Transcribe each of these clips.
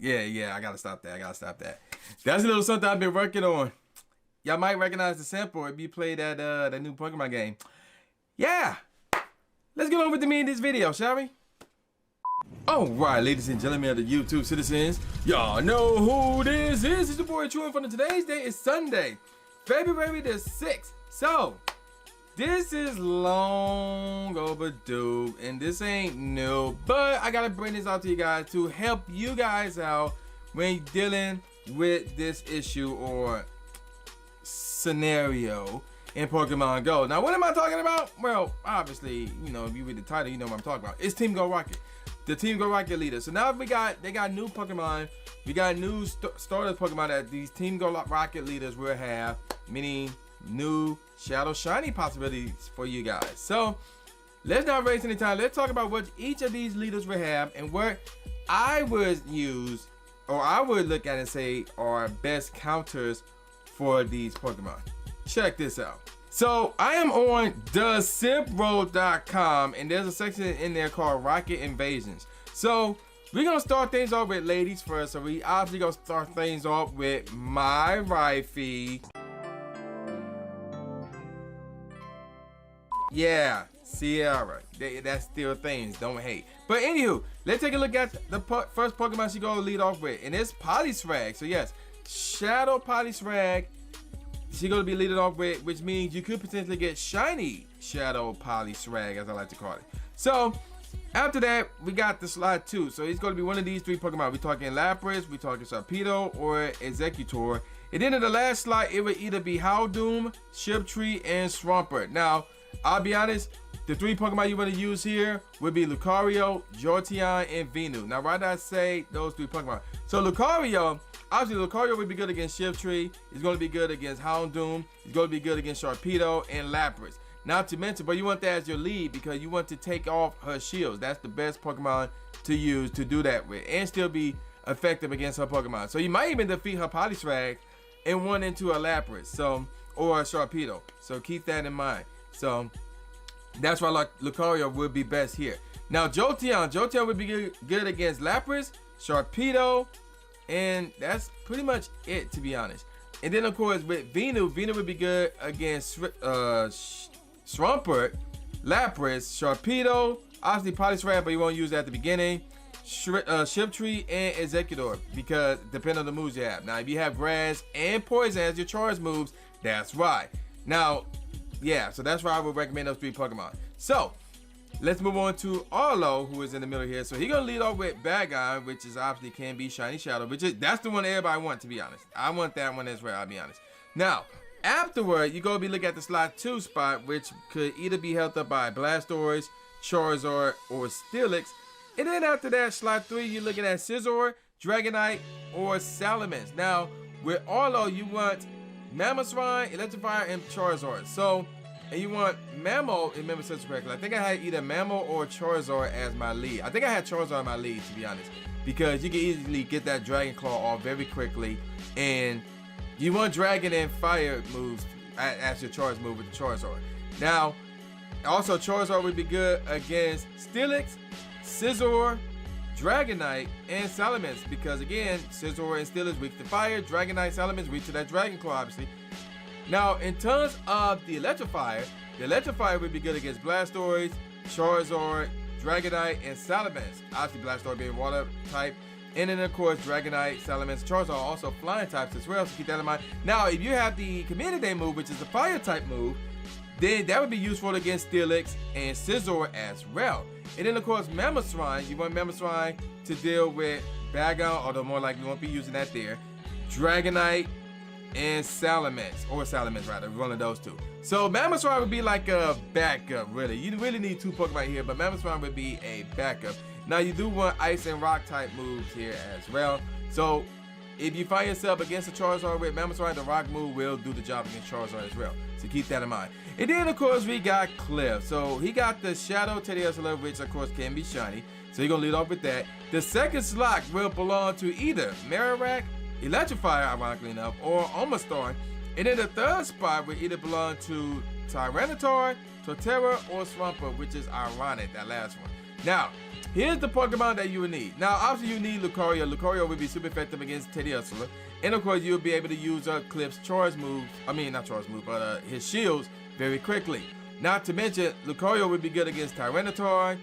Yeah, I gotta stop that. That's a little something I've been working on. Y'all might recognize the sample if you play that new Pokemon game. Yeah, let's get on with the meat of this video, shall we? Alright, ladies and gentlemen of the YouTube citizens, y'all know who this is. It's your boy True, and today's day is Sunday, February the 6th. So, this is long overdue, and this ain't new, but I gotta bring this out to you guys to help you guys out when dealing with this issue or scenario in Pokemon Go. Now, what am I talking about? Well, obviously, you know, if you read the title, you know what I'm talking about. It's Team Go Rocket, the Team Go Rocket leader. So now they got new Pokemon. We got new starter Pokemon that these Team Go Rocket leaders will have, meaning new Shadow Shiny possibilities for you guys. So let's not waste any time. Let's talk about what each of these leaders will have and what I would use, or I would look at and say are best counters for these Pokemon. Check this out. So I am on thesipro.com, and there's a section in there called Rocket Invasions. So we're gonna start things off with ladies first. So we obviously gonna start things off with my wifey. Yeah, Sierra. That's still things, don't hate. But anywho, let's take a look at the first Pokemon she gonna lead off with, and it's Poliwag. So yes, Shadow Poliwag. She's gonna be leading off with, which means you could potentially get shiny Shadow Poliwag, as I like to call it. So after that, we got the slot 2. So it's gonna be one of these 3 Pokemon. We're talking Lapras, we're talking Sharpedo, or Executor. And then in the last slot, it would either be Houndoom, Shiftry, and Swampert. Now, I'll be honest, the 3 Pokemon you want to use here would be Lucario, Jolteon, and Venu. Now, why did I say those 3 Pokemon? So Lucario, obviously Lucario would be good against Shiftry. It's going to be good against Houndoom. It's going to be good against Sharpedo and Lapras. Not to mention, but you want that as your lead because you want to take off her shields. That's the best Pokemon to use to do that with, and still be effective against her Pokemon. So you might even defeat her Poliwag and run into a Lapras, so, or a Sharpedo. So keep that in mind. So that's why Lucario would be best here. Now Jolteon would be good against Lapras, Sharpedo, and that's pretty much it, to be honest. And then of course with Venu would be good against Swampert, Lapras, Sharpedo, obviously Poliwag, but you won't use that at the beginning. Shiftry and Executor, because depending on the moves you have. Now if you have Grass and Poison as your charge moves, that's why. Now yeah, so that's why I would recommend those 3 Pokemon. So let's move on to Arlo, who is in the middle here. So he's gonna lead off with Bagon, which is obviously can be Shiny Shadow, which is that's the one everybody wants, to be honest. I want that one as well, I'll be honest. Now afterward, you're gonna be looking at the slot 2 spot, which could either be held up by Blastoise, Charizard, or Steelix. And then after that, slot 3, you're looking at Scissor, Dragonite, or Salamence. Now with Arlo, you want Mamoswine, Electrifier, and Charizard. So, and you want Mamo, remember such correctly. I think I had either Mamo or Charizard as my lead. I think I had Charizard in my lead, to be honest, because you can easily get that Dragon Claw off very quickly, and you want Dragon and Fire moves as your charge move with the Charizard. Now, also Charizard would be good against Steelix, Scissor, Dragonite, and Salamence, because again, Scissor and Steelix weak to fire, Dragonite, Salamence weak to that Dragon Claw, obviously. Now, in terms of the Electrifier would be good against Blastoise, Charizard, Dragonite, and Salamence. Obviously, Blastoise being water type, and then of course Dragonite, Salamence, Charizard are also flying types as well, so keep that in mind. Now, if you have the Community Day move, which is the fire type move, then that would be useful against Steelix and Scissor as well. And then of course Mamoswine, you want Mamoswine to deal with Bagon, although more likely you won't be using that there, Dragonite, and Salamence, or Salamence rather, one of those 2. So Mamoswine would be like a backup, really. You really need 2 Pokemon here, but Mamoswine would be a backup. Now you do want Ice and Rock type moves here as well. So if you find yourself against a Charizard with Mamoswine, the Rock move will do the job against Charizard as well. So keep that in mind. And then of course we got Cliff. So he got the Shadow Teddiursa, which of course can be shiny. So you're gonna lead off with that. The second slot will belong to either Marowak, Electrifier, ironically enough, or Omastar. And then the third spot will either belong to Tyranitar, Torterra, or Swampert, which is ironic, that last one. Now, here's the Pokemon that you would need. Now, obviously you need Lucario. Lucario would be super effective against Teddiursa. And of course, you'll be able to use Cliff's charge moves. I mean, not charge moves, but his shields very quickly. Not to mention, Lucario would be good against Tyranitar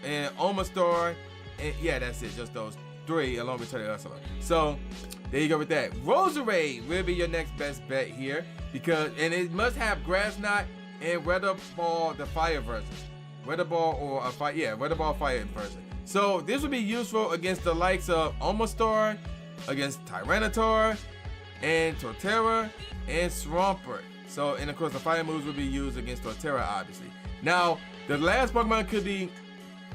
and Omastar. And yeah, that's it. Just those 3 along with Teddiursa. So, there you go with that. Roserade will be your next best bet here. And it must have Grass Knot and Weather Ball, the fire version. Weather Ball or a fire, yeah, Weather Ball fire version. So, this would be useful against the likes of Omastar, against Tyranitar, and Torterra, and Swampert. So, and of course, the fire moves will be used against Torterra, obviously. Now, the last Pokemon could be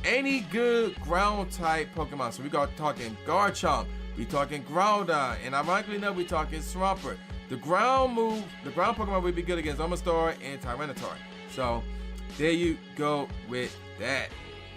any good ground type Pokemon. So, we got talking Garchomp, we talking Groudon, and ironically enough, we talking Swampert. The ground Pokemon would be good against Omastar and Tyranitar. So, there you go with that.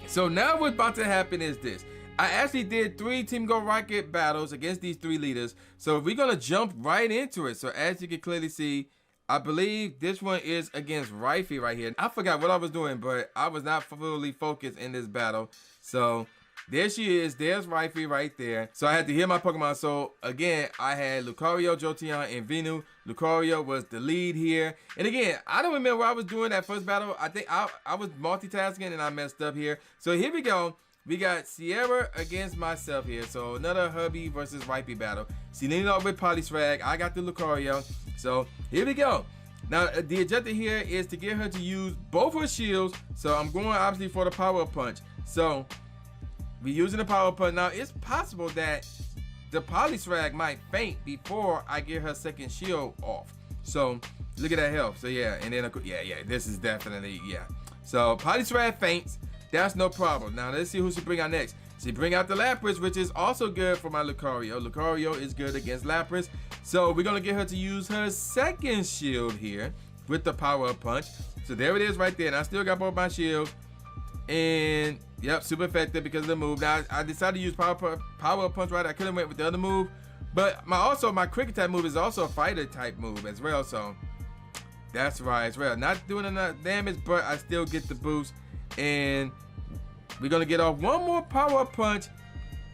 So, now what's about to happen is this. I actually did 3 Team Go Rocket battles against these 3 leaders. So we're going to jump right into it. So as you can clearly see, I believe this one is against Rifey right here. I forgot what I was doing, but I was not fully focused in this battle. So there she is. There's Rifey right there. So I had to heal my Pokemon. So again, I had Lucario, Jolteon, and Venu. Lucario was the lead here. And again, I don't remember what I was doing that first battle. I think I was multitasking and I messed up here. So here we go. We got Sierra against myself here. So another Hubby versus Rifey battle. She leaned off with Poliwag. I got the Lucario. So here we go. Now the objective here is to get her to use both her shields. So I'm going obviously for the Power Punch. So we're using the Power Punch. Now it's possible that the Poliwag might faint before I get her second shield off. So look at that health. So yeah, and then yeah, this is definitely, yeah. So Poliwag faints. That's no problem. Now let's see who she bring out next. She bring out the Lapras, which is also good for my Lucario. Lucario is good against Lapras. So we're gonna get her to use her second shield here with the Power Punch. So there it is right there. And I still got both my shields. And yep, super effective because of the move. Now I decided to use Power Punch right. I could have went with the other move. But my Cricket type move is also a fighter type move as well. So that's right as well. Not doing enough damage, but I still get the boost. And we're gonna get off one more Power Punch.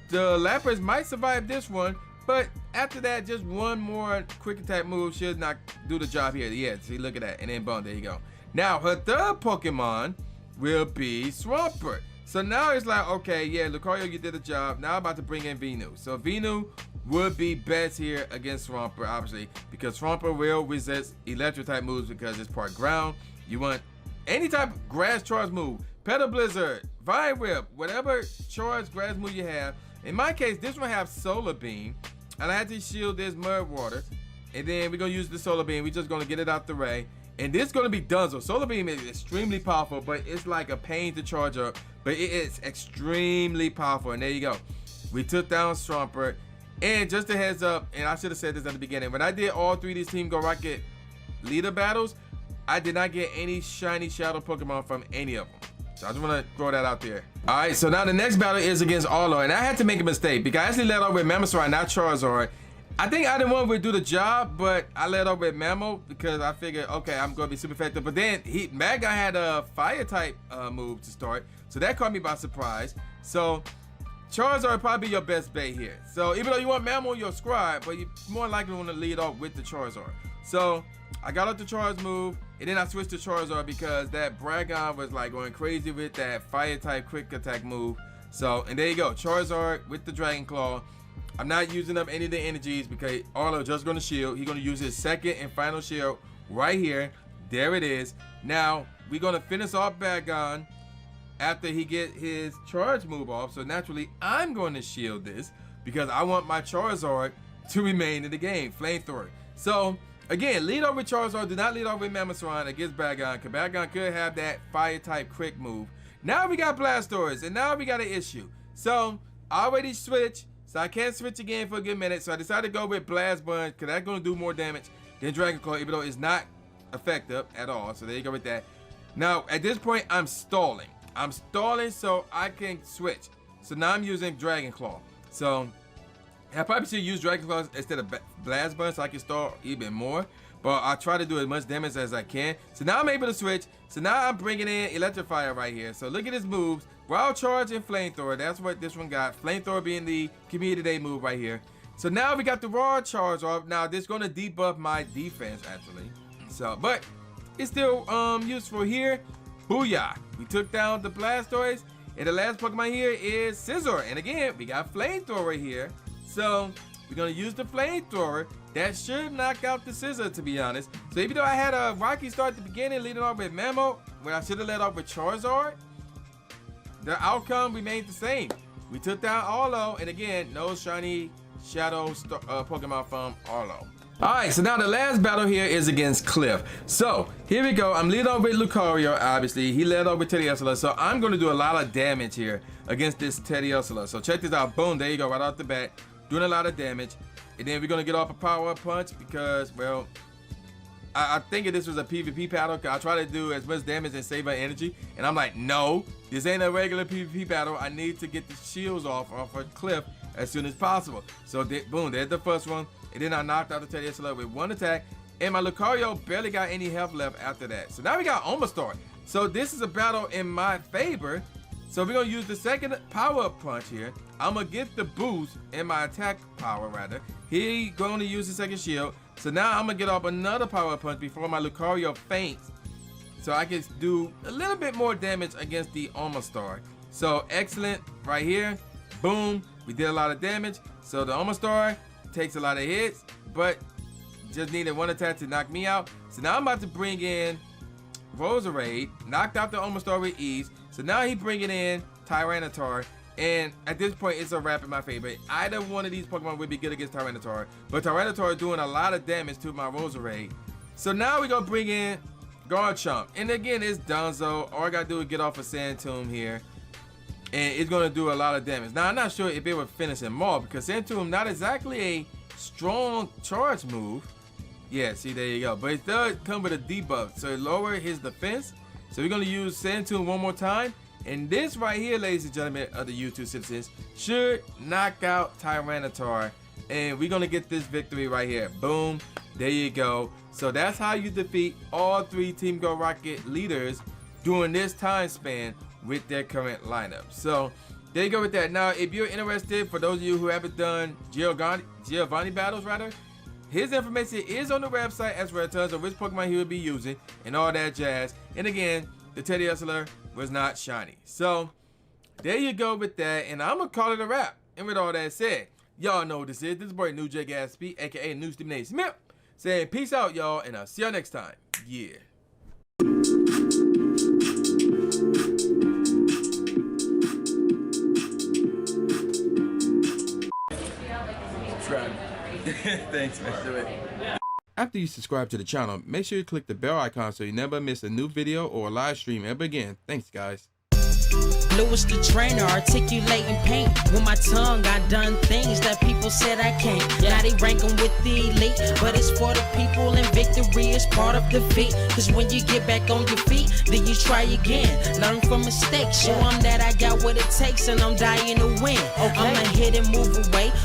The Lapras might survive this one, but after that, just one more quick attack move should not do the job here. Yeah, see, look at that, and then boom, there you go. Now her third Pokemon will be Swampert. So now it's like, okay, yeah, Lucario, you did the job. Now I'm about to bring in Venu. So Venu would be best here against Swampert, obviously, because Swampert will resist electric type moves because it's part ground. You want any type of grass charge move, Petal Blizzard, Vine Whip, whatever charge grass move you have. In my case, this one have Solar Beam, and I had to shield this Mud Water. And then we're gonna use the Solar Beam. We're just gonna get it out the way. And this is gonna be done. So Solar Beam is extremely powerful, but it's like a pain to charge up. But it is extremely powerful. And there you go. We took down Swampert. And just a heads up, and I should have said this at the beginning, when I did all 3 of these Team Go Rocket leader battles, I did not get any shiny shadow Pokemon from any of them. So I just want to throw that out there. All right, so now the next battle is against Arlo, and I had to make a mistake because I actually led off with Mammosaur, not Charizard. I think either one would do the job, but I led off with Mammo because I figured, okay, I'm going to be super effective. But then Mad Guy had a fire type move to start, so that caught me by surprise. So Charizard would probably be your best bet here. So even though you want Mammo, your scribe, but you more likely want to lead off with the Charizard. So I got up the Charge move, and then I switched to Charizard because that Bragon was like going crazy with that fire type quick attack move. So, and there you go, Charizard with the Dragon Claw. I'm not using up any of the energies because Arlo just going to shield. He's going to use his second and final shield right here. There it is. Now, we're going to finish off Bragon after he get his charge move off. So naturally, I'm going to shield this because I want my Charizard to remain in the game, Flamethrower. So again, lead off with Charizard. Do not lead off with Mammosaur against Bragon, because Bragon could have that fire type quick move. Now we got Blastoise, and now we got an issue. So I already switched, so I can't switch again for a good minute. So I decided to go with Blast Bun, because that's going to do more damage than Dragon Claw, even though it's not effective at all. So there you go with that. Now at this point, I'm stalling. I'm stalling so I can switch. So now I'm using Dragon Claw. So I probably should use Dragon Claw instead of Blast Bun so I can stall even more. But I'll try to do as much damage as I can. So now I'm able to switch. So now I'm bringing in Electrifier right here. So look at his moves. Wild Charge and Flamethrower. That's what this one got. Flamethrower being the Community Day move right here. So now we got the Raw Charge off. Now this is going to debuff my defense actually. So, but it's still useful here. Booyah! We took down the Blastoise. And the last Pokemon here is Scissor. And again, we got Flamethrower here. So we're going to use the Flamethrower. That should knock out the Scissor, to be honest. So even though I had a rocky start at the beginning, leading off with Mamo, where I should have led off with Charizard, the outcome remained the same. We took down Arlo, and again, no shiny shadow Pokemon from Arlo. Alright, so now the last battle here is against Cliff. So, here we go. I'm leading off with Lucario, obviously. He led off with Teddiursa, so I'm going to do a lot of damage here against this Teddiursa. So check this out. Boom, there you go, right off the bat. Doing a lot of damage. And then we're going to get off a power-up punch because, well, I think this was a PvP battle because I try to do as much damage and save my energy. And I'm like, no, this ain't a regular PvP battle. I need to get the shields off of Cliff as soon as possible. So, boom, there's the first one. And then I knocked out the Teddiursa with one attack. And my Lucario barely got any health left after that. So now we got Omastar. So this is a battle in my favor. So we're going to use the second power-up punch here. I'm going to get the boost in my attack power, rather. He going to use the second shield. So now I'm going to get off another power punch before my Lucario faints. So I can do a little bit more damage against the Omastar. So excellent right here. Boom. We did a lot of damage. So the Omastar takes a lot of hits, but just needed one attack to knock me out. So now I'm about to bring in Roserade. Knocked out the Omastar with ease. So now he's bringing in Tyranitar. And at this point, it's a wrap in my favor. Either one of these Pokemon would be good against Tyranitar. But Tyranitar is doing a lot of damage to my Roserade. So now we're going to bring in Garchomp. And again, it's Donzo. All I got to do is get off a Sand Tomb here. And it's going to do a lot of damage. Now, I'm not sure if it would finish him off because Sand Tomb not exactly a strong charge move. Yeah, see, there you go. But it does come with a debuff. So it lowers his defense. So we're going to use Sand Tomb one more time. And this right here, ladies and gentlemen of the YouTube citizens, should knock out Tyranitar. And we're going to get this victory right here. Boom. There you go. So that's how you defeat all three Team Go Rocket leaders during this time span with their current lineup. So there you go with that. Now, if you're interested, for those of you who haven't done Giovanni battles, rather, his information is on the website as well, tons of which Pokemon he will be using and all that jazz. And again, the Teddiursa was not shiny. So there you go with that, and I'm gonna call it a wrap. And with all that said, y'all know what this is. This is boy New J Gatsby, aka New Stephen A. Smith, saying peace out, y'all, and I'll see y'all next time. Yeah. Subscribe. Thanks, man. Do it. After you subscribe to the channel, make sure you click the bell icon so you never miss a new video or a live stream ever again. Thanks, guys. Lewis the trainer, articulating pain. With my tongue, I done things that people said I can't. Now they ranking with the elite, but it's for the people, and victory is part of defeat. Cause when you get back on your feet, then you try again. Learn from mistakes, show them that I got what it takes, and I'm dying to win. I'ma hit and move away.